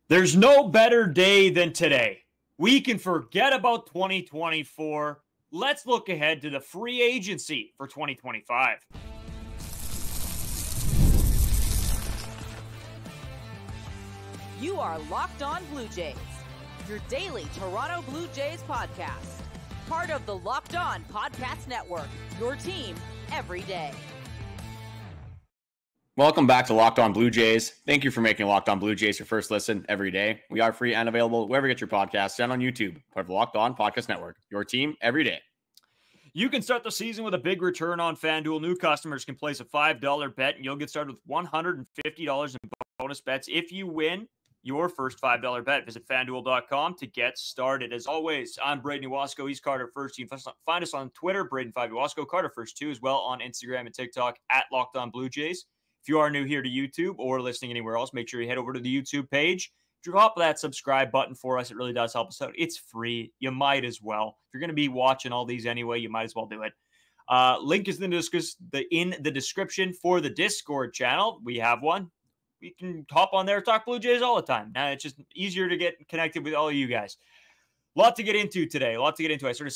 There's no better day than today. We can forget about 2024. Let's look ahead to the free agency for 2025. You are Locked On Blue Jays, your daily Toronto Blue Jays podcast. Part of the Locked On Podcast Network, your team every day. Welcome back to Locked On Blue Jays. Thank you for making Locked On Blue Jays your first listen every day. We are free and available wherever you get your podcasts and on YouTube, part of the Locked On Podcast Network, your team every day. You can start the season with a big return on FanDuel. New customers can place a $5 bet, and you'll get started with $150 in bonus bets if you win your first $5 bet. Visit FanDuel.com to get started. As always, I'm Braden Iwasko. He's Carter First. You can find us on Twitter, Braden5Iwasko, Carter First too, as well on Instagram and TikTok at Locked On Blue Jays. If you are new here to YouTube or listening anywhere else, make sure you head over to the YouTube page. Drop that subscribe button for us. It really does help us out. It's free. You might as well. If you're going to be watching all these anyway, you might as well do it. Link is in the description for the Discord channel. We have one. We can hop on there, talk Blue Jays all the time. It's just easier to get connected with all of you guys. A lot to get into today. I sort of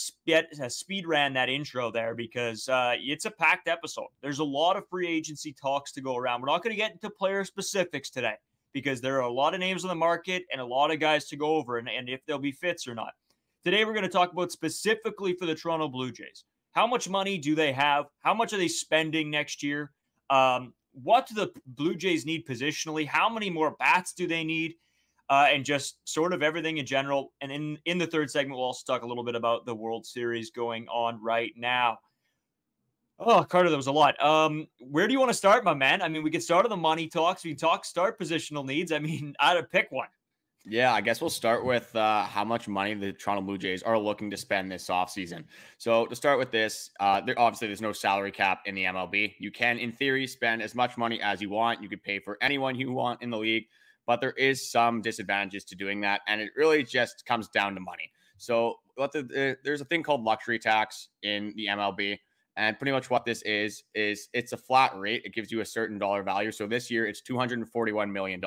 speed ran that intro there because it's a packed episode. There's a lot of free agency talks to go around. We're not going to get into player specifics today because there are a lot of names on the market and a lot of guys to go over and if they'll be fits or not. Today, we're going to talk about specifically for the Toronto Blue Jays. How much money do they have? How much are they spending next year? What do the Blue Jays need positionally? How many more bats do they need? And just sort of everything in general. And in the third segment, we'll also talk a little bit about the World Series going on right now. Oh, Carter, that was a lot. Where do you want to start, my man? I mean, we could start on the money talks. We can start positional needs. I mean, I had to pick one. Yeah, I guess we'll start with how much money the Toronto Blue Jays are looking to spend this offseason. So to start with this, there's no salary cap in the MLB. You can, in theory, spend as much money as you want. You could pay for anyone you want in the league. But there is some disadvantages to doing that, and it really just comes down to money. So there's a thing called luxury tax in the MLB, and pretty much what this is it's a flat rate. It gives you a certain dollar value. So this year it's $241 million.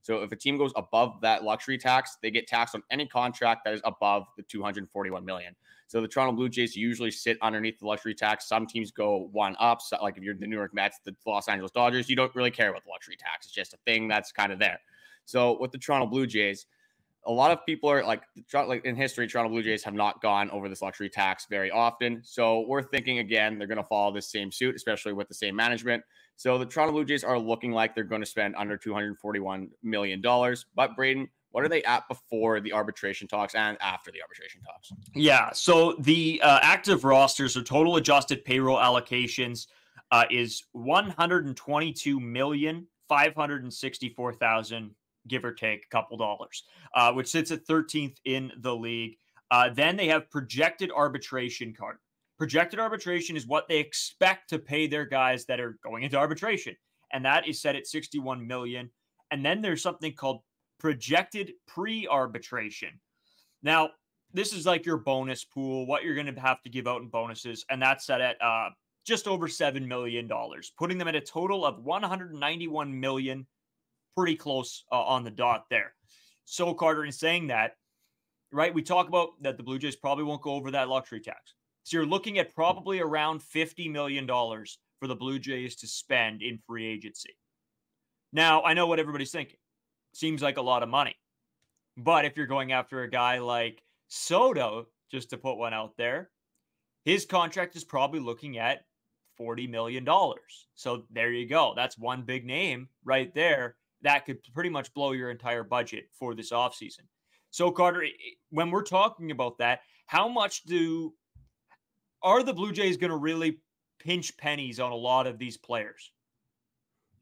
So if a team goes above that luxury tax, they get taxed on any contract that is above the $241 million. So the Toronto Blue Jays usually sit underneath the luxury tax. Some teams go one up. So like if you're the New York Mets, the Los Angeles Dodgers, you don't really care about the luxury tax. It's just a thing that's kind of there. So with the Toronto Blue Jays, a lot of people are like in history, Toronto Blue Jays have not gone over this luxury tax very often. So we're thinking, again, they're going to follow this same suit, especially with the same management. So the Toronto Blue Jays are looking like they're going to spend under $241 million. But Braden, what are they at before the arbitration talks and after the arbitration talks? Yeah, so the active rosters or total adjusted payroll allocations is $122,564,000. Give or take a couple dollars, which sits at 13th in the league. Then they have projected arbitration card. Projected arbitration is what they expect to pay their guys that are going into arbitration. And that is set at $61 million. And then there's something called projected pre-arbitration. Now, this is like your bonus pool, what you're going to have to give out in bonuses. And that's set at just over $7 million, putting them at a total of $191 million. Pretty close on the dot there. So, Carter, in saying that, right, we talk about that the Blue Jays probably won't go over that luxury tax. So you're looking at probably around $50 million for the Blue Jays to spend in free agency. Now, I know what everybody's thinking. Seems like a lot of money. But if you're going after a guy like Soto, just to put one out there, his contract is probably looking at $40 million. So there you go. That's one big name right there. That could pretty much blow your entire budget for this offseason. So, Carter, when we're talking about that, how much are the Blue Jays going to really pinch pennies on a lot of these players?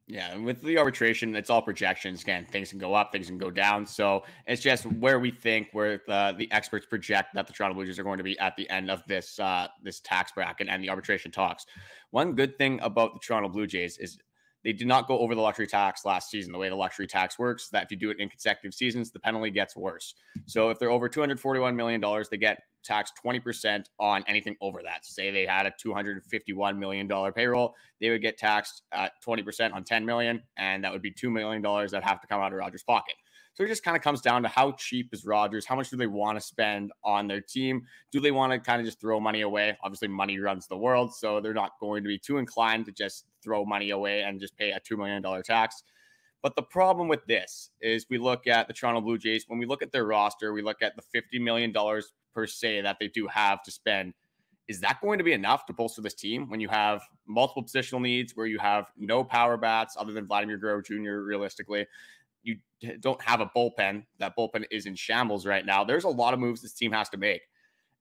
Yeah, and with the arbitration, it's all projections. Again, things can go up, things can go down. So it's just where we think, where the experts project that the Toronto Blue Jays are going to be at the end of this tax bracket and the arbitration talks. One good thing about the Toronto Blue Jays is they did not go over the luxury tax last season. The way the luxury tax works, that if you do it in consecutive seasons, the penalty gets worse. So if they're over $241 million, they get taxed 20% on anything over that. So say they had a $251 million payroll, they would get taxed at 20% on $10 million, and that would be $2 million that have to come out of Rogers' pocket. So it just kind of comes down to how cheap is Rodgers? How much do they want to spend on their team? Do they want to kind of just throw money away? Obviously, money runs the world, so they're not going to be too inclined to just throw money away and just pay a $2 million tax. But the problem with this is we look at the Toronto Blue Jays. When we look at their roster, we look at the $50 million per se that they do have to spend. Is that going to be enough to bolster this team when you have multiple positional needs, where you have no power bats other than Vladimir Guerrero Jr. realistically? You don't have a bullpen. That bullpen is in shambles right now. There's a lot of moves this team has to make.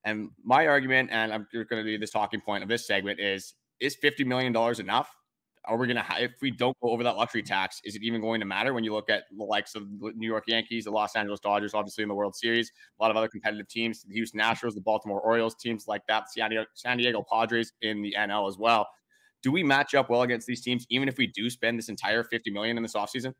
And my argument, and I'm going to do this talking point of this segment, is $50 million enough? Are we going to, if we don't go over that luxury tax, is it even going to matter when you look at the likes of the New York Yankees, the Los Angeles Dodgers, obviously in the World Series, a lot of other competitive teams, the Houston Astros, the Baltimore Orioles, teams like that, San Diego Padres in the NL as well. Do we match up well against these teams, even if we do spend this entire $50 million in this offseason?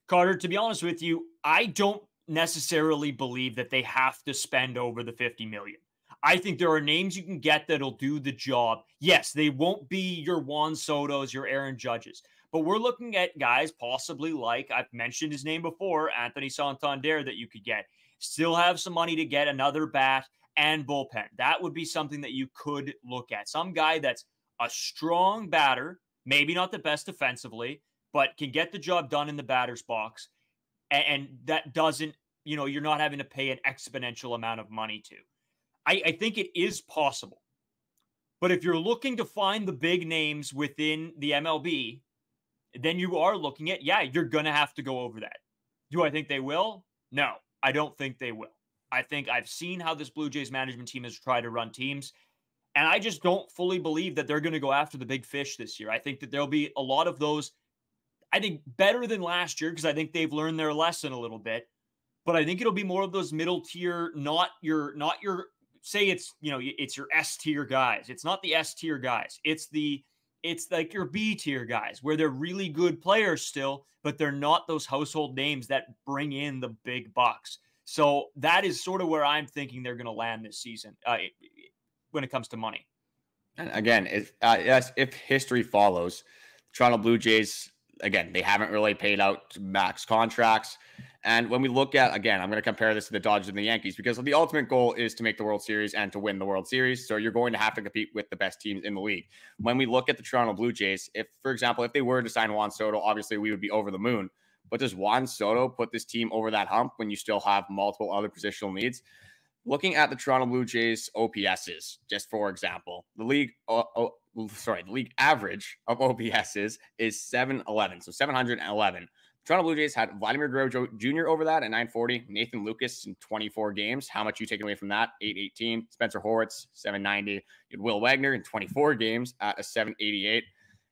Carter, to be honest with you, I don't necessarily believe that they have to spend over the $50 million. I think there are names you can get that'll do the job. Yes, they won't be your Juan Sotos, your Aaron Judges, but we're looking at guys possibly like, I've mentioned his name before, Anthony Santander, that you could get. Still have some money to get another bat and bullpen. That would be something that you could look at. Some guy that's a strong batter, maybe not the best defensively, but can get the job done in the batter's box. And that doesn't, you're not having to pay an exponential amount of money to. I think it is possible. But if you're looking to find the big names within the MLB, then you are looking at, you're going to have to go over that. Do I think they will? No, I don't think they will. I think I've seen how this Blue Jays management team has tried to run teams, and I just don't fully believe that they're going to go after the big fish this year. I think that there'll be a lot of those, I think, better than last year, because I think they've learned their lesson a little bit. But I think it'll be more of those middle tier, not your say it's, it's your S tier guys. It's not the S tier guys. It's like your B tier guys, where they're really good players still, but they're not those household names that bring in the big bucks. So that is sort of where I'm thinking they're going to land this season when it comes to money. And again, if history follows, Toronto Blue Jays, again, they haven't really paid out max contracts. And when we look at, again, I'm going to compare this to the Dodgers and the Yankees, because the ultimate goal is to make the World Series and to win the World Series. So you're going to have to compete with the best teams in the league. When we look at the Toronto Blue Jays, for example, if they were to sign Juan Soto, obviously we would be over the moon. But does Juan Soto put this team over that hump when you still have multiple other positional needs? Looking at the Toronto Blue Jays OPSs, just for example, the league average of OPSs is 711, so 711. Toronto Blue Jays had Vladimir Guerrero Jr. over that at 940, Nathan Lucas in 24 games. How much you taking away from that? 818. Spencer Horwitz, 790. You had Will Wagner in 24 games at a 788.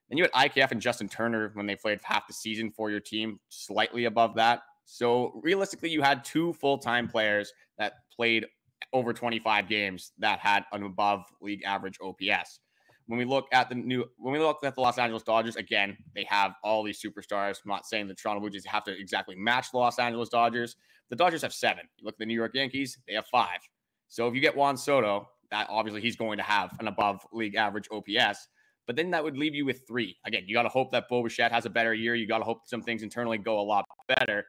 Then you had IKF and Justin Turner when they played half the season for your team, slightly above that. So realistically, you had two full-time players that played over 25 games that had an above league average OPS. When we look at the Los Angeles Dodgers, again, they have all these superstars. I'm not saying the Toronto Blue Jays have to exactly match the Los Angeles Dodgers. The Dodgers have 7. You look at the New York Yankees, they have 5. So if you get Juan Soto, that obviously he's going to have an above league average OPS. But then that would leave you with 3. Again, you got to hope that Bo Bichette has a better year. You got to hope some things internally go a lot better.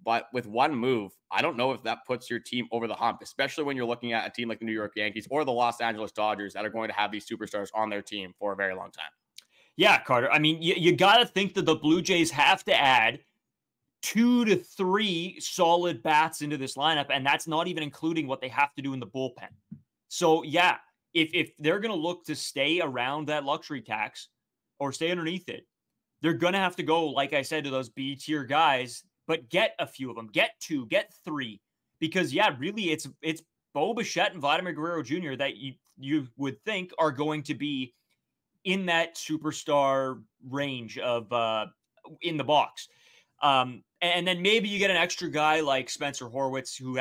But with one move, I don't know if that puts your team over the hump, especially when you're looking at a team like the New York Yankees or the Los Angeles Dodgers that are going to have these superstars on their team for a very long time. Yeah, Carter. I mean, you got to think that the Blue Jays have to add 2 to 3 solid bats into this lineup, and that's not even including what they have to do in the bullpen. So, yeah, if they're going to look to stay around that luxury tax or stay underneath it, they're going to have to go, like I said, to those B-tier guys, but get a few of them, get 2, get 3, because really it's Bo Bichette and Vladimir Guerrero Jr. that you would think are going to be in that superstar range of in the box, and then maybe you get an extra guy like Spencer Horwitz who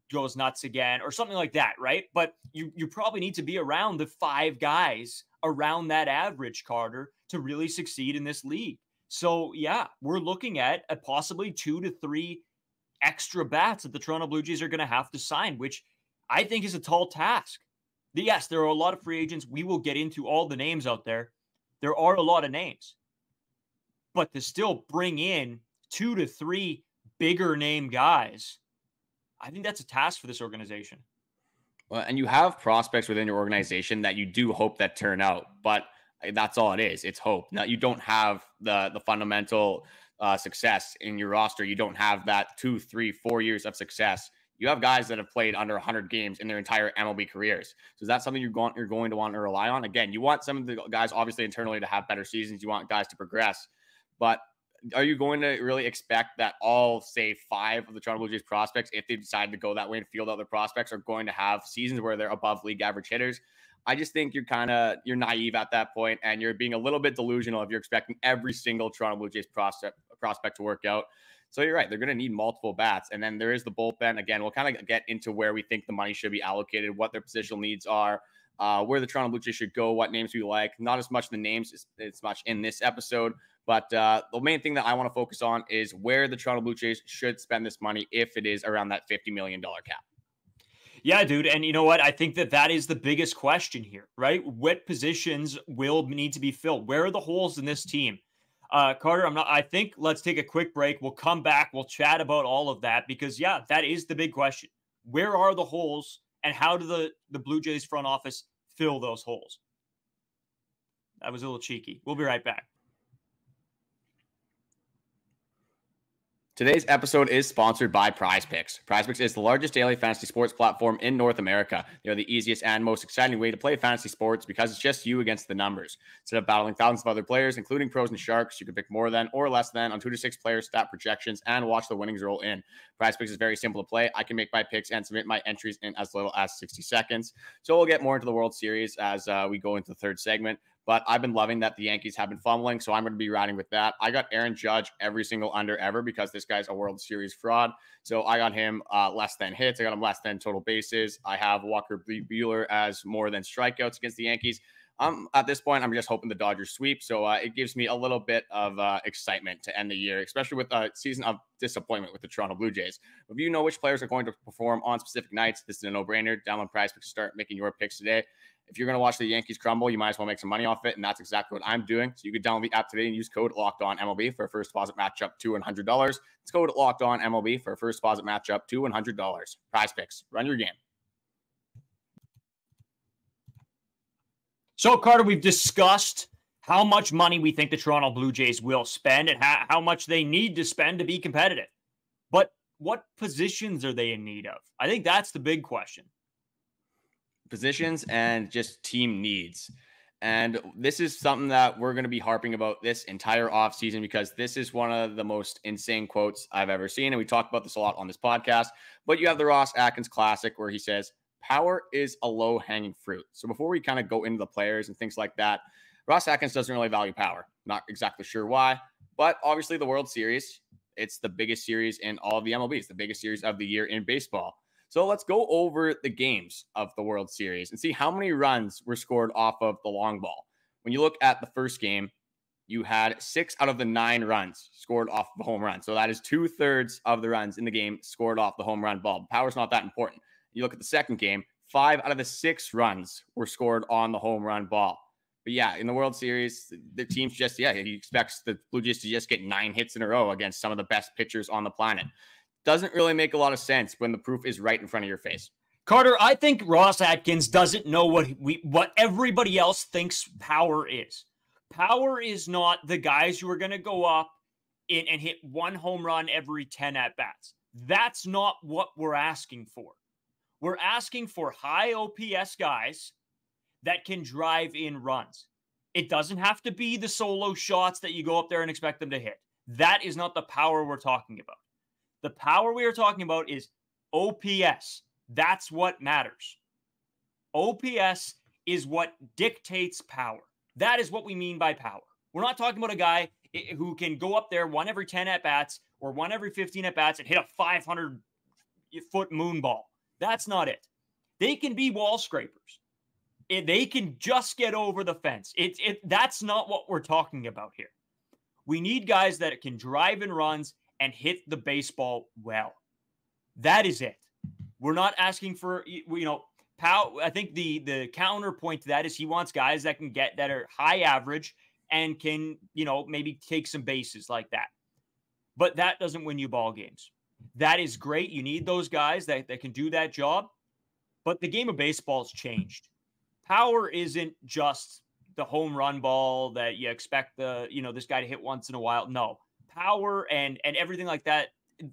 goes nuts again or something like that, right? But you probably need to be around the 5 guys around that average, Carter, to really succeed in this league. So, yeah, we're looking at possibly 2 to 3 extra bats that the Toronto Blue Jays are going to have to sign, which I think is a tall task. Yes, there are a lot of free agents. We will get into all the names out there. There are a lot of names. But to still bring in 2 to 3 bigger name guys, I think that's a task for this organization. Well, and you have prospects within your organization that you do hope that turn out, but that's all it is. It's hope. Now, you don't have the fundamental success in your roster. You don't have that 2, 3, 4 years of success. You have guys that have played under 100 games in their entire MLB careers. So is that something you're going to want to rely on? Again, you want some of the guys, obviously, internally to have better seasons. You want guys to progress. But are you going to really expect that all, say, 5 of the Toronto Blue Jays prospects, if they decide to go that way and field out their prospects, are going to have seasons where they're above league average hitters? I just think you're naive at that point, and you're being a little bit delusional if you're expecting every single Toronto Blue Jays prospect to work out. So you're right. They're going to need multiple bats. And then there is the bullpen. Again, we'll kind of get into where we think the money should be allocated, what their positional needs are, where the Toronto Blue Jays should go, what names we like. Not as much the names as much in this episode. But the main thing that I want to focus on is where the Toronto Blue Jays should spend this money if it is around that $50 million cap. Yeah, dude. And you know what? I think that is the biggest question here, right? What positions will need to be filled? Where are the holes in this team? Carter, I think let's take a quick break. We'll come back. We'll chat about all of that because, yeah, that is the big question. Where are the holes and how do the Blue Jays front office fill those holes? That was a little cheeky. We'll be right back. Today's episode is sponsored by Prize Picks. Prize Picks is the largest daily fantasy sports platform in North America. They are the easiest and most exciting way to play fantasy sports because it's just you against the numbers. Instead of battling thousands of other players, including pros and sharks, you can pick more than or less than on 2 to 6 player stat projections and watch the winnings roll in. Prize Picks is very simple to play. I can make my picks and submit my entries in as little as 60 seconds. So we'll get more into the World Series as we go into the third segment. But I've been loving that the Yankees have been fumbling, so I'm going to be riding with that. I got Aaron Judge every single under ever because this guy's a World Series fraud. So I got him less than hits. I got him less than total bases. I have Walker Buehler as more than strikeouts against the Yankees. At this point, I'm just hoping the Dodgers sweep. So it gives me a little bit of excitement to end the year, especially with a season of disappointment with the Toronto Blue Jays. If you know which players are going to perform on specific nights, this is a no-brainer. Download Prize Picks to start making your picks today. If you're going to watch the Yankees crumble, you might as well make some money off it, and that's exactly what I'm doing. So you can download the app today and use code LOCKEDONMLB for a first deposit matchup to $100. It's code LOCKEDONMLB for a first deposit matchup to $100. Prize Picks. Run your game. So, Carter, we've discussed how much money we think the Toronto Blue Jays will spend and how much they need to spend to be competitive. But what positions are they in need of? I think that's the big question. Positions and just team needs. And this is something that we're going to be harping about this entire offseason because this is one of the most insane quotes I've ever seen. And we talk about this a lot on this podcast. But you have the Ross Atkins classic where he says, power is a low-hanging fruit. So before we kind of go into the players and things like that, Ross Atkins doesn't really value power. Not exactly sure why. But obviously the World Series, it's the biggest series in all of the MLB. It's the biggest series of the year in baseball. So let's go over the games of the World Series and see how many runs were scored off of the long ball. When you look at the first game, you had 6 out of the 9 runs scored off the home run. So that is 2/3 of the runs in the game scored off the home run ball. Power's not that important. You look at the second game, 5 out of the 6 runs were scored on the home run ball. But yeah, in the World Series, the team's just, he expects the Blue Jays to just get 9 hits in a row against some of the best pitchers on the planet. Doesn't really make a lot of sense when the proof is right in front of your face. Carter, I think Ross Atkins doesn't know what everybody else thinks power is. Power is not the guys who are going to go up and hit 1 home run every 10 at-bats. That's not what we're asking for. We're asking for high OPS guys that can drive in runs. It doesn't have to be the solo shots that you go up there and expect them to hit. That is not the power we're talking about. The power we are talking about is OPS. That's what matters. OPS is what dictates power. That is what we mean by power. We're not talking about a guy who can go up there 1 every 10 at-bats or 1 every 15 at-bats and hit a 500-foot moon ball. That's not it. They can be wall scrapers. They can just get over the fence. That's not what we're talking about here. We need guys that can drive in runs and hit the baseball well. That is it. We're not asking for, power. I think the counterpoint to that is he wants guys that are high average and can, maybe take some bases like that. but that doesn't win you ball games. That is great. You need those guys that can do that job. But the game of baseball has changed. Power isn't just the home run ball that you expect this guy to hit once in a while. No, power and everything like that,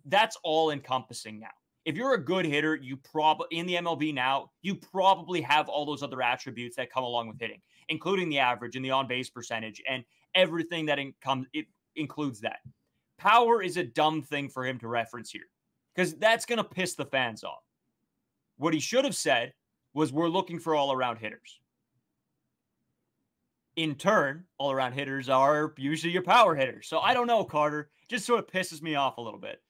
that's all encompassing now. If you're a good hitter, you probably in the MLB now, you probably have all those other attributes that come along with hitting, including the average and the on-base percentage and everything that it includes that. Power is a dumb thing for him to reference here because that's going to piss the fans off. What he should have said was we're looking for all-around hitters. In turn, all-around hitters are usually your power hitters. So I don't know, Carter. Just sort of pisses me off a little bit.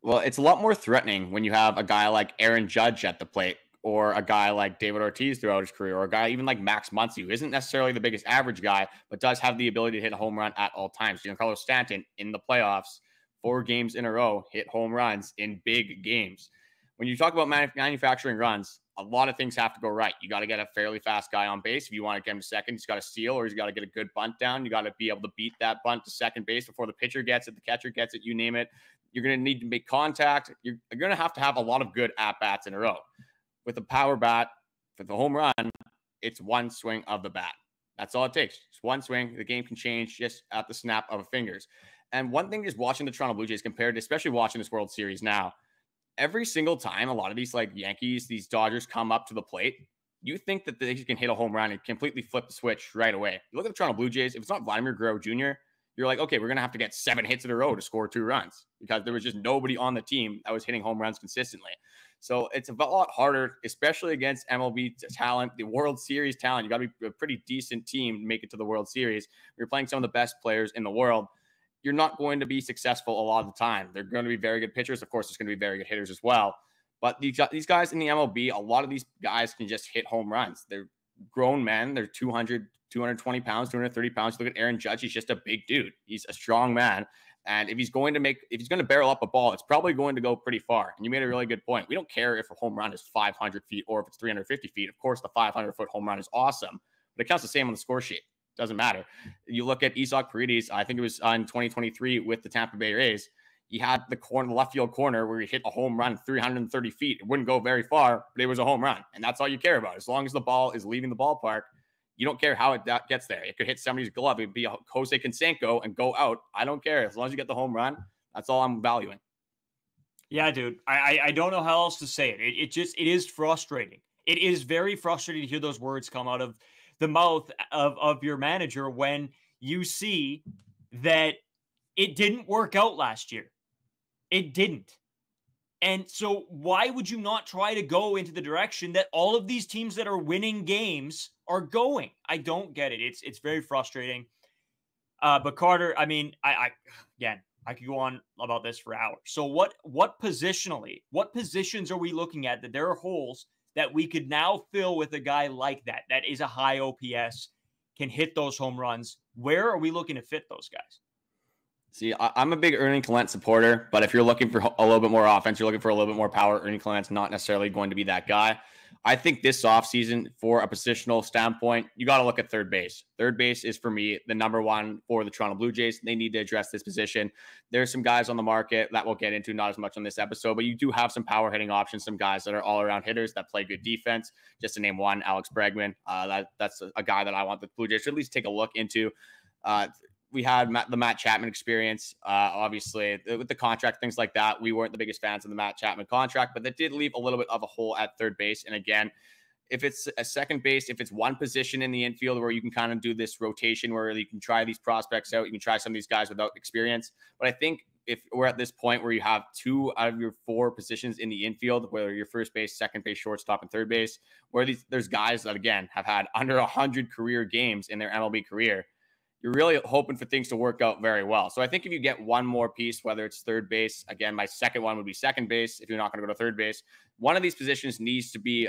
Well, it's a lot more threatening when you have a guy like Aaron Judge at the plate or a guy like David Ortiz throughout his career or a guy even like Max Muncy, who isn't necessarily the biggest average guy, but does have the ability to hit a home run at all times. Giancarlo Stanton in the playoffs, 4 games in a row, hit home runs in big games. When you talk about manufacturing runs, a lot of things have to go right. You got to get a fairly fast guy on base. If you want to get him to second, he's got to steal or he's got to get a good bunt down. You got to be able to beat that bunt to second base before the pitcher gets it, the catcher gets it, you name it. You're going to need to make contact. You're going to have a lot of good at-bats in a row. With a power bat, for the home run, it's one swing of the bat. That's all it takes. Just one swing. The game can change just at the snap of fingers. And one thing is watching the Toronto Blue Jays compared to, especially watching this World Series now, every single time a lot of these like Yankees, these Dodgers come up to the plate, you think that they can hit a home run and completely flip the switch right away. You look at the Toronto Blue Jays, if it's not Vladimir Guerrero Jr., you're like, okay, we're going to have to get 7 hits in a row to score 2 runs because there was just nobody on the team that was hitting home runs consistently. So it's a lot harder, especially against MLB talent, the World Series talent. You got to be a pretty decent team to make it to the World Series. You're playing some of the best players in the world. You're not going to be successful a lot of the time. They're going to be very good pitchers. Of course, there's going to be very good hitters as well. But these guys in the MLB, a lot of these guys can just hit home runs. They're grown men. They're 200, 220 pounds, 230 pounds. Look at Aaron Judge. He's just a big dude. He's a strong man. And if he's going to barrel up a ball, it's probably going to go pretty far. And you made a really good point. We don't care if a home run is 500 feet or if it's 350 feet. Of course, the 500-foot home run is awesome, but it counts the same on the score sheet. Doesn't matter. You look at Isaac Paredes, I think it was in 2023 with the Tampa Bay Rays. He had the left field corner where he hit a home run 330 feet. It wouldn't go very far, but it was a home run. And that's all you care about. As long as the ball is leaving the ballpark, you don't care how it gets there. It could hit somebody's glove. It'd be a Jose Canseco and go out. I don't care. As long as you get the home run, that's all I'm valuing. Yeah, dude. I don't know how else to say it. It is frustrating. It is very frustrating to hear those words come out of the mouth of your manager when you see that it didn't work out last year. It didn't. And so why would you not try to go into the direction that all of these teams that are winning games are going? I don't get it. It's very frustrating. But Carter, I mean, I could go on about this for hours. So what positions are we looking at that there are holes that we could now fill with a guy like that is a high OPS, can hit those home runs? Where are we looking to fit those guys? See, I'm a big Ernie Clement supporter, but if you're looking for a little bit more offense, you're looking for a little bit more power, Ernie Clement's not necessarily going to be that guy. I think this offseason, for a positional standpoint, you got to look at third base. Third base is, for me, the number one for the Toronto Blue Jays. They need to address this position. There's some guys on the market that we'll get into, not as much on this episode, but you do have some power hitting options, some guys that are all-around hitters that play good defense. Just to name one, Alex Bregman. That's a guy that I want the Blue Jays to at least take a look into. We had the Matt Chapman experience, obviously, with the contract, things like that. We weren't the biggest fans of the Matt Chapman contract, but that did leave a little bit of a hole at third base. And again, if it's a second base, if it's one position in the infield where you can kind of do this rotation where you can try these prospects out, you can try some of these guys without experience. But I think if we're at this point where you have 2 out of your 4 positions in the infield, whether you're first base, second base, shortstop, and third base, where there's guys that, again, have had under 100 career games in their MLB career, you're really hoping for things to work out very well. So I think if you get one more piece, whether it's third base, again, my second one would be second base. If you're not going to go to third base, one of these positions needs to be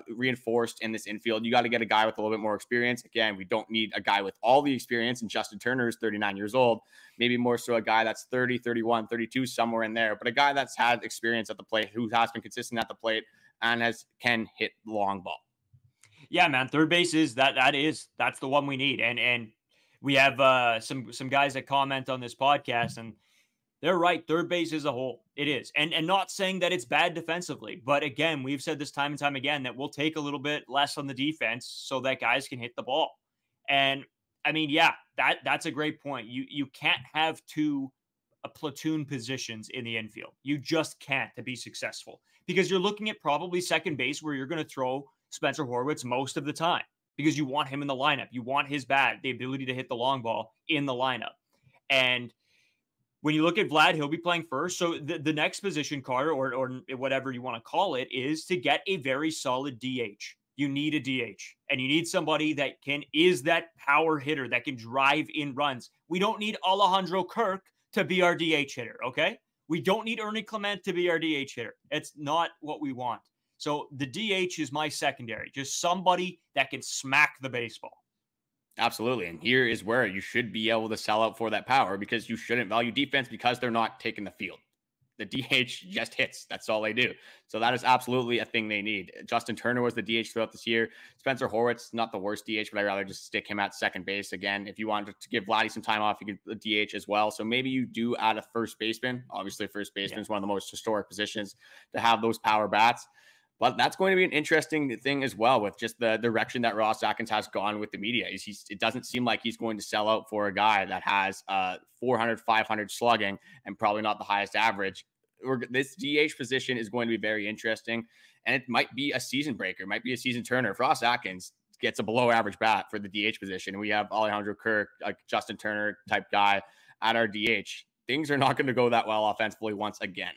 reinforced in this infield. You got to get a guy with a little bit more experience. Again, we don't need a guy with all the experience, and Justin Turner is 39 years old. Maybe more so a guy that's 30, 31, 32, somewhere in there, but a guy that's had experience at the plate, who has been consistent at the plate and can hit the long ball. Yeah, man. Third base that's the one we need. And we have some guys that comment on this podcast, and They're right. Third base is a hole. It is. And not saying that it's bad defensively. But again, we've said this time and time again that we'll take a little bit less on the defense so that guys can hit the ball. And I mean, yeah, that's a great point. You can't have two platoon positions in the infield. You just can't to be successful because you're looking at probably second base where you're going to throw Spencer Horwitz most of the time because you want him in the lineup. You want his bat, the ability to hit the long ball in the lineup. And when you look at Vlad, he'll be playing first. So the next position, Carter, or whatever you want to call it, is to get a very solid DH. You need a DH, and you need somebody that is that power hitter that can drive in runs. We don't need Alejandro Kirk to be our DH hitter, okay? We don't need Ernie Clement to be our DH hitter. It's not what we want. So the DH is my secondary, just somebody that can smack the baseball. Absolutely. And here is where you should be able to sell out for that power because you shouldn't value defense because they're not taking the field. The DH just hits. That's all they do. So that is absolutely a thing they need. Justin Turner was the DH throughout this year. Spencer Horwitz, not the worst DH, but I'd rather just stick him at second base. Again, if you wanted to give Vladdy some time off, you could DH as well. So maybe you do add a first baseman. Obviously, first baseman is one of the most historic positions to have those power bats. But that's going to be an interesting thing as well with just the direction that Ross Atkins has gone with the media. It doesn't seem like he's going to sell out for a guy that has 400, 500 slugging and probably not the highest average. This DH position is going to be very interesting, and it might be a season breaker, it might be a season turner. If Ross Atkins gets a below average bat for the DH position, and we have Alejandro Kirk, like Justin Turner type guy at our DH, things are not going to go that well offensively once again.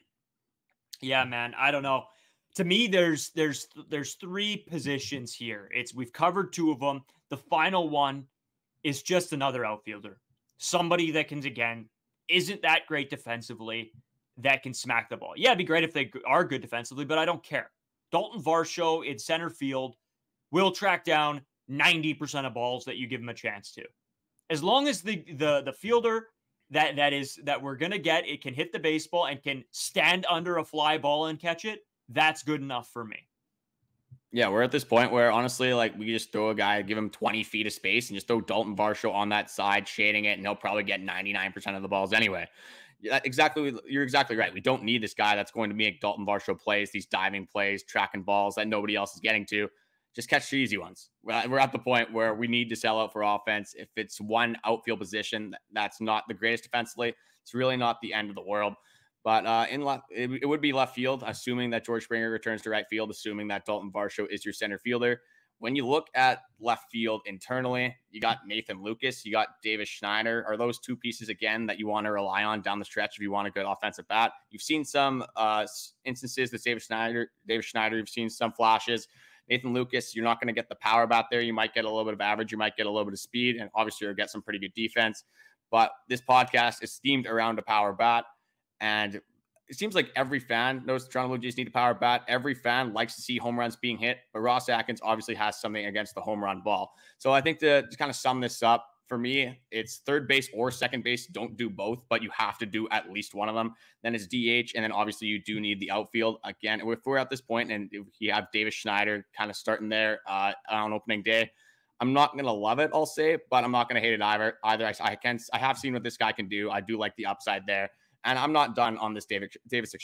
Yeah, man, I don't know. To me, there's three positions here. We've covered two of them. The final one is just another outfielder. Somebody that can, again, isn't that great defensively, that can smack the ball. Yeah, it'd be great if they are good defensively, but I don't care. Dalton Varsho in center field will track down 90% of balls that you give him a chance to. As long as the fielder that we're going to get, it can hit the baseball and can stand under a fly ball and catch it, that's good enough for me. Yeah, we're at this point where, honestly, like, we just throw a guy, give him 20 feet of space, and just throw Dalton Varsho on that side, shading it, and he'll probably get 99% of the balls anyway. Yeah, exactly. You're exactly right. We don't need this guy that's going to make Dalton Varsho plays, these diving plays, tracking balls that nobody else is getting to. Just catch the easy ones. We're at the point where we need to sell out for offense. If it's one outfield position that's not the greatest defensively, it's really not the end of the world. But it would be left field, assuming that George Springer returns to right field, assuming that Dalton Varsho is your center fielder. When you look at left field internally, you got Nathan Lucas, you got Davis Schneider. Are those two pieces, again, that you want to rely on down the stretch if you want a good offensive bat? You've seen some instances that Davis Schneider, you've seen some flashes. Nathan Lucas, you're not going to get the power bat there. You might get a little bit of average. You might get a little bit of speed, and obviously you'll get some pretty good defense. But this podcast is themed around a power bat. And it seems like every fan knows the Toronto Blue Jays need a power bat. Every fan likes to see home runs being hit, but Ross Atkins obviously has something against the home run ball. So I think to kind of sum this up, for me, it's third base or second base. Don't do both, but you have to do at least one of them. Then it's DH, and then obviously you do need the outfield. Again, if we're at this point and if you have Davis Schneider kind of starting there on opening day, I'm not going to love it, I'll say, but I'm not going to hate it either. I have seen what this guy can do. I do like the upside there. And I'm not done on this Davis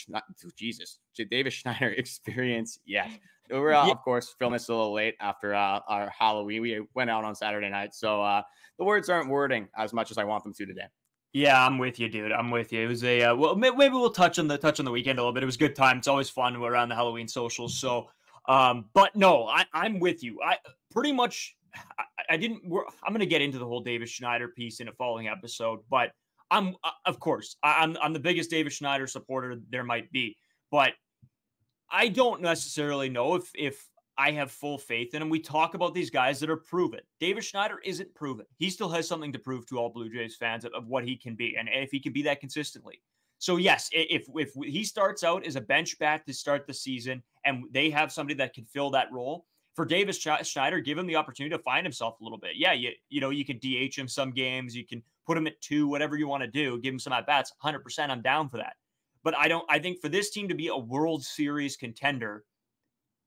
Schneider experience yet. We're, of course, filming this a little late after our Halloween. We went out on Saturday night. So the words aren't wording as much as I want them to today. Yeah, I'm with you, dude. I'm with you. It was well, maybe we'll touch on the weekend a little bit. It was a good time. It's always fun around the Halloween socials. So, but no, I'm with you. I pretty much, I'm going to get into the whole Davis Schneider piece in a following episode, but I'm the biggest Davis Schneider supporter there might be, but I don't necessarily know if I have full faith in him. We talk about these guys that are proven. Davis Schneider isn't proven. He still has something to prove to all Blue Jays fans of what he can be, and if he can be that consistently. So yes, if he starts out as a bench bat to start the season, and they have somebody that can fill that role, for Davis Schneider, give him the opportunity to find himself a little bit. Yeah, you know, you can DH him some games, you can put him at 2, whatever you want to do, give him some at-bats, 100%, I'm down for that. But I think for this team to be a World Series contender,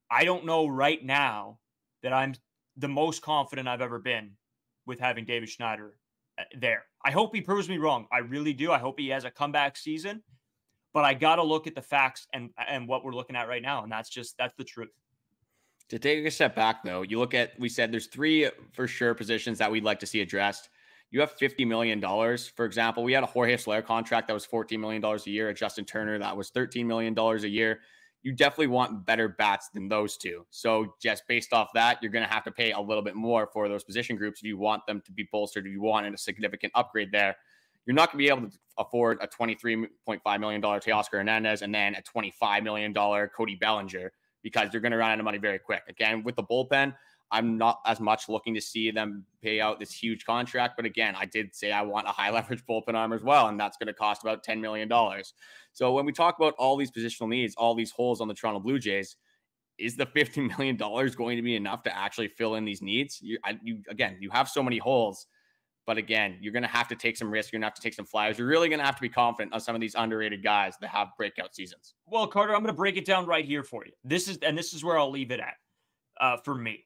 I don't know right now that I'm the most confident I've ever been with having Davis Schneider there. I hope he proves me wrong. I really do. I hope he has a comeback season. But I got to look at the facts and what we're looking at right now. And that's the truth. To take a step back, though, we said there's 3 for sure positions that we'd like to see addressed. You have $50 million. For example, we had a Jorge Soler contract that was $14 million a year. A Justin Turner that was $13 million a year. You definitely want better bats than those 2. So just based off that, you're going to have to pay a little bit more for those position groups if you want them to be bolstered, if you want a significant upgrade there. You're not going to be able to afford a $23.5 million Teoscar Hernandez and then a $25 million Cody Bellinger because you're going to run out of money very quick. Again, with the bullpen, I'm not as much looking to see them pay out this huge contract. But again, I did say I want a high leverage bullpen arm as well, and that's going to cost about $10 million. So when we talk about all these positional needs, all these holes on the Toronto Blue Jays, is the $50 million going to be enough to actually fill in these needs? You have so many holes. But again, you're going to have to take some risks. You're going to have to take some flyers. You're really going to have to be confident on some of these underrated guys that have breakout seasons. Well, Carter, I'm going to break it down right here for you. This is where I'll leave it at for me.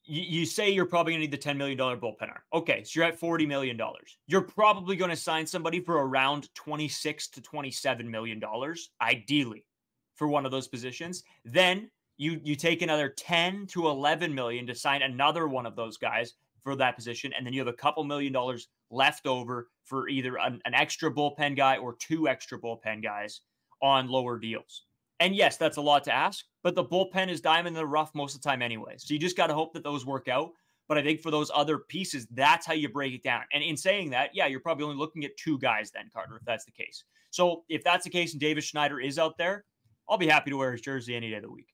You say you're probably going to need the $10 million bullpen arm. Okay, so you're at $40 million. You're probably going to sign somebody for around $26 to $27 million, ideally, for one of those positions. Then you take another $10 to $11 million to sign another one of those guys for that position, and then you have a couple $1 million left over for either an extra bullpen guy or 2 extra bullpen guys on lower deals. And yes, that's a lot to ask, but the bullpen is diamond in the rough most of the time anyway. So you just got to hope that those work out. But I think for those other pieces, that's how you break it down. And in saying that, yeah, you're probably only looking at 2 guys then, Carter, if that's the case. So if that's the case and Davis Schneider is out there, I'll be happy to wear his jersey any day of the week.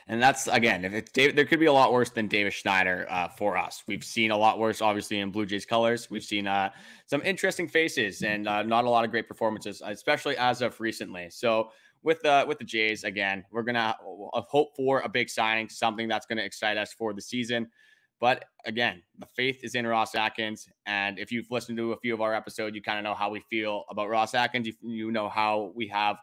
And that's, again, there could be a lot worse than Davis Schneider for us. We've seen a lot worse, obviously, in Blue Jays colors. We've seen some interesting faces and not a lot of great performances, especially as of recently. So with the Jays, again, we're going to hope for a big signing, something that's going to excite us for the season. But again, the faith is in Ross Atkins. And if you've listened to a few of our episodes, you kind of know how we feel about Ross Atkins. You know how we have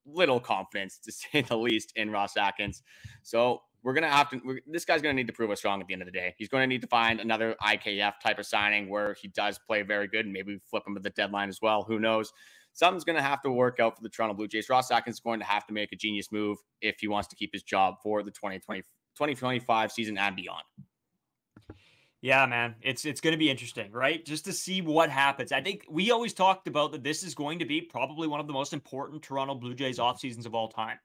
little confidence, to say the least, in Ross Atkins. So this guy's going to need to prove us wrong at the end of the day. He's going to need to find another IKF type of signing where he does play very good, and maybe we flip him at the deadline as well. Who knows? Something's going to have to work out for the Toronto Blue Jays. Ross Atkins is going to have to make a genius move if he wants to keep his job for the 2025 season and beyond. Yeah, man, it's going to be interesting, right? Just to see what happens. I think we always talked about that this is going to be probably one of the most important Toronto Blue Jays off seasons of all time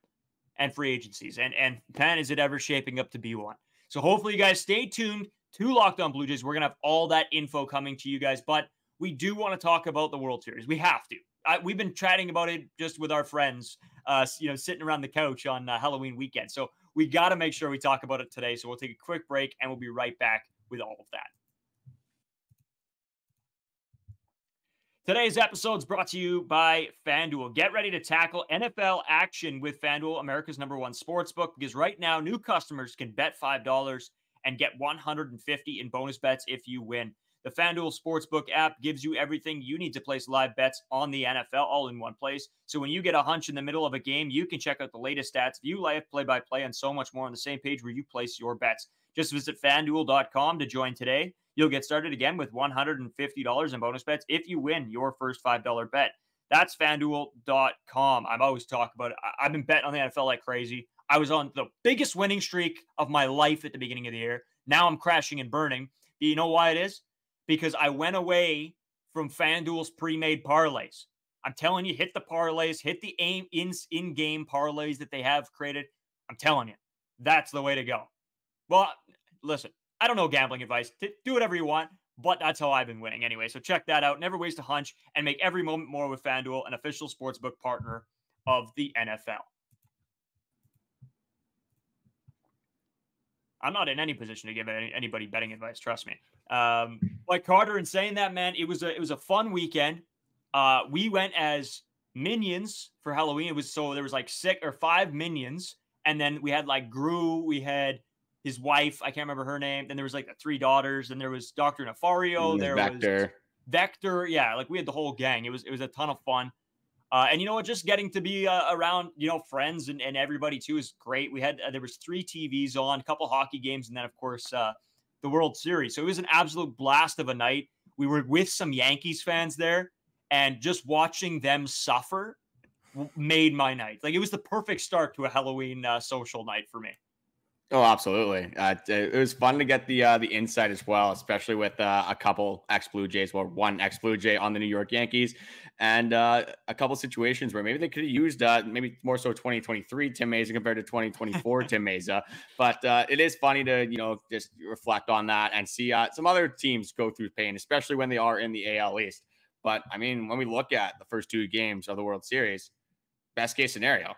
and free agencies. And man, is it ever shaping up to be one. So hopefully you guys stay tuned to Locked On Blue Jays. We're going to have all that info coming to you guys, but we do want to talk about the World Series. We have to. We've been chatting about it just with our friends, sitting around the couch on Halloween weekend. So we got to make sure we talk about it today. So we'll take a quick break and we'll be right back with all of that. Today's episode is brought to you by FanDuel. Get ready to tackle NFL action with FanDuel, America's #1 sportsbook, because right now new customers can bet $5 and get $150 in bonus bets if you win. The FanDuel Sportsbook app gives you everything you need to place live bets on the NFL all in one place. So when you get a hunch in the middle of a game, you can check out the latest stats, view live play-by-play, and so much more on the same page where you place your bets. Just visit FanDuel.com to join today. You'll get started again with $150 in bonus bets if you win your first $5 bet. That's FanDuel.com. I'm always talking about it. I've been betting on the NFL like crazy. I was on the biggest winning streak of my life at the beginning of the year. Now I'm crashing and burning. Do you know why it is? Because I went away from FanDuel's pre-made parlays. I'm telling you, hit the parlays, hit the in-game parlays that they have created. I'm telling you, that's the way to go. Well, listen, I don't know gambling advice. Do whatever you want, but that's how I've been winning anyway. So check that out. Never waste a hunch and make every moment more with FanDuel, an official sportsbook partner of the NFL. I'm not in any position to give anybody betting advice. Trust me. Like Carter, in saying that, man, it was a fun weekend. We went as minions for Halloween. There was like 6 or 5 minions, and then we had like Gru. We had his wife. I can't remember her name. Then there was like the 3 daughters. And there was Dr. Nefario. There was Vector. Yeah, like we had the whole gang. It was a ton of fun. And you know what? Just getting to be around, friends and everybody too is great. We had there was 3 TVs on, a couple hockey games, and then of course the World Series. So it was an absolute blast of a night. we were with some Yankees fans there, and just watching them suffer made my night. Like, it was the perfect start to a Halloween social night for me. Oh, absolutely. It was fun to get the insight as well, especially with a couple ex-Blue Jays, well, one ex-Blue Jay on the New York Yankees, and a couple situations where maybe they could have used maybe more so 2023 Tim Meza compared to 2024 Tim Meza. But it is funny to, just reflect on that and see some other teams go through pain, especially when they are in the AL East. But I mean, when we look at the first two games of the World Series, best case scenario,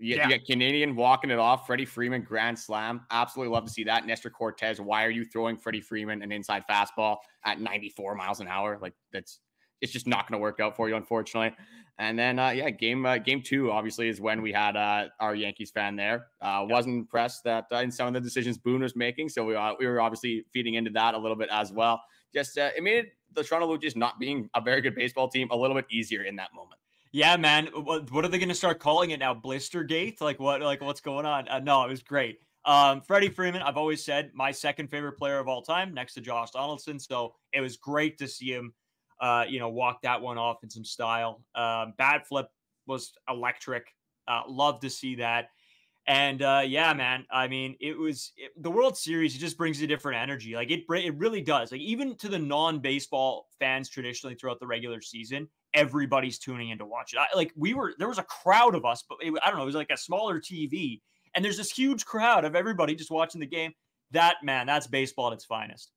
you get Canadian walking it off. Freddie Freeman, grand slam. Absolutely love to see that. Nestor Cortez, why are you throwing Freddie Freeman an inside fastball at 94 miles an hour? Like, it's just not going to work out for you, unfortunately. And then, game two, obviously, is when we had our Yankees fan there. Wasn't impressed that in some of the decisions Boone was making. So we were obviously feeding into that a little bit as well. Just it made the Toronto Blue Jays not being a very good baseball team a little bit easier in that moment. Yeah, man. What are they going to start calling it now? Blistergate? Like what? Like what's going on? No, it was great. Freddie Freeman, I've always said my second favorite player of all time, next to Josh Donaldson. So it was great to see him, walk that one off in some style. Bat flip was electric. Love to see that. And yeah, man. I mean, the World Series. It just brings a different energy. Like it really does. Like even to the non-baseball fans traditionally throughout the regular season, everybody's tuning in to watch it. There was a crowd of us, but I don't know. It was like a smaller TV, and there's this huge crowd of everybody just watching the game. That's baseball at its finest.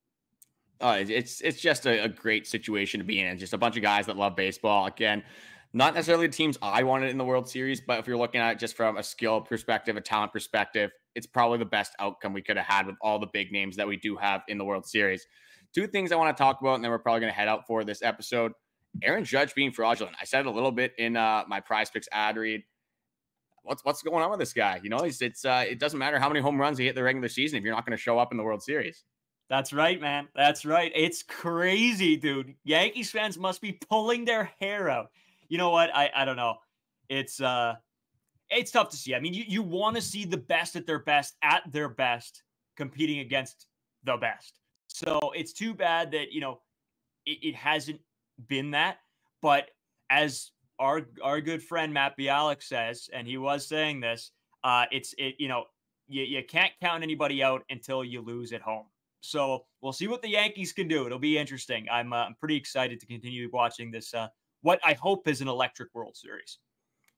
It's just a great situation to be in. Just a bunch of guys that love baseball. Again, not necessarily the teams I wanted in the World Series, but if you're looking at it just from a skill perspective, a talent perspective, it's probably the best outcome we could have had with all the big names that we do have in the World Series. Two things I want to talk about, and then we're probably going to head out for this episode. Aaron Judge being fraudulent. I said it a little bit in my Prize Picks ad read. What's going on with this guy? It doesn't matter how many home runs he hit the regular season if you're not going to show up in the World Series. That's right, man. That's right. It's crazy, dude. Yankees fans must be pulling their hair out. You know what? I don't know. It's tough to see. I mean, you want to see the best at their best, competing against the best. So it's too bad that, it hasn't been that. But as our good friend Matt Bialik says, and he was saying this, you can't count anybody out until you lose at home. So we'll see what the Yankees can do. It'll be interesting. I'm pretty excited to continue watching this, what I hope is an electric World Series.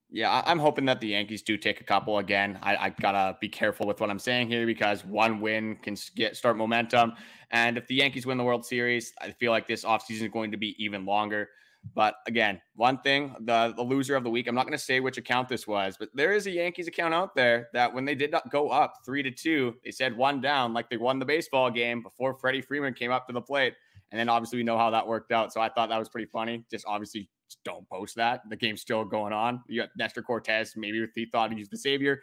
Yeah, I'm hoping that the Yankees do take a couple again. I gotta be careful with what I'm saying here because one win can start momentum. And if the Yankees win the World Series, I feel like this offseason is going to be even longer. But again, one thing, the loser of the week, I'm not going to say which account this was, but there is a Yankees account out there that when they did not go up 3-2, they said one down, like they won the baseball game before Freddie Freeman came up to the plate. And then obviously we know how that worked out. So I thought that was pretty funny. Just obviously don't post that. The game's still going on. You got Nestor Cortez, maybe he thought he was the savior.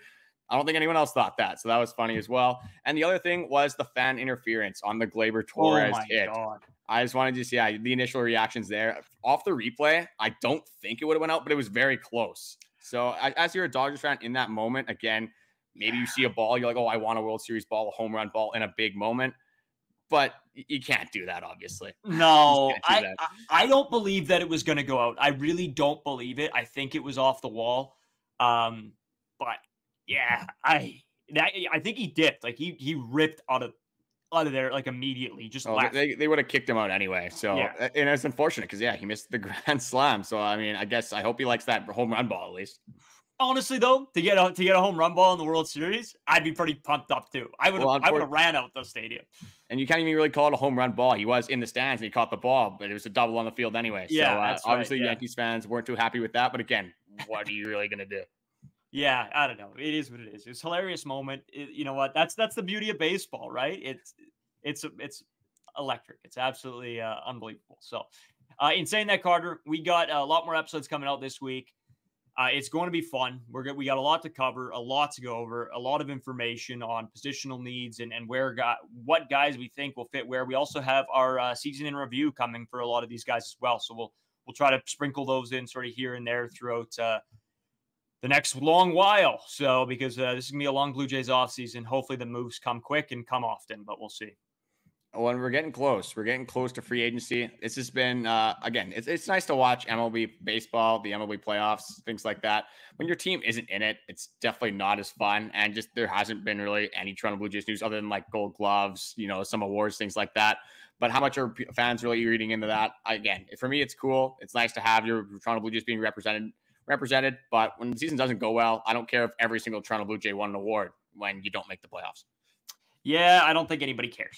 I don't think anyone else thought that. So that was funny as well. And the other thing was the fan interference on the Gleyber Torres hit. God. I just wanted to see the initial reactions there. Off the replay, I don't think it would have went out, but it was very close. So as you're a Dodgers fan in that moment, again, maybe you see a ball, you're like, oh, I want a World Series ball, a home run ball in a big moment. But you can't do that, obviously. No, I don't believe that it was going to go out. I really don't believe it. I think it was off the wall. But yeah, I think he dipped. Like he ripped out of there like immediately. Just left. They would have kicked him out anyway. So yeah. And it's unfortunate because he missed the grand slam. So I mean, I hope he likes that home run ball at least. Honestly, though, to get a home run ball in the World Series, I'd be pretty pumped up too. I would have ran out the stadium. And you can't even really call it a home run ball. He was in the stands and he caught the ball, but it was a double on the field anyway. Yeah, so obviously Yankees fans weren't too happy with that. But again, what are you really gonna do? Yeah, I don't know. It is what it is. It's a hilarious moment. You know what? That's the beauty of baseball, right? It's electric. It's absolutely unbelievable. So, in saying that, Carter, we got a lot more episodes coming out this week. It's going to be fun. We got a lot to cover, a lot to go over, a lot of information on positional needs and what guys we think will fit where. We also have our season in review coming for a lot of these guys as well. So we'll try to sprinkle those in sort of here and there throughout the next long while. So because this is gonna be a long Blue Jays offseason. Hopefully the moves come quick and come often, but we'll see. when we're getting close to free agency. It's just been, again, it's nice to watch MLB baseball, the MLB playoffs, things like that. When your team isn't in it, it's definitely not as fun. And just there hasn't been really any Toronto Blue Jays news other than like Gold Gloves, some awards, things like that. But how much are fans really reading into that? Again, for me, it's cool. It's nice to have your Toronto Blue Jays being represented. But when the season doesn't go well, I don't care if every single Toronto Blue Jay won an award when you don't make the playoffs. Yeah, I don't think anybody cares.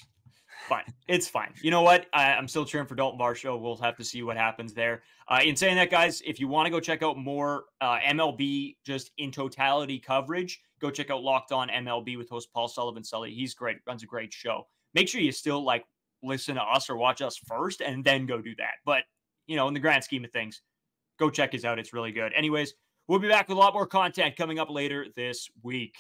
Fine. It's fine. You know what? I'm still cheering for Dalton Varsho. We'll have to see what happens there. In saying that, guys, if you want to go check out more MLB just in totality coverage, go check out Locked On MLB with host Paul Sullivan-Sully. He's great. Runs a great show. Make sure you still listen to us or watch us first and then go do that. But, in the grand scheme of things, go check us out. It's really good. Anyways, we'll be back with a lot more content coming up later this week.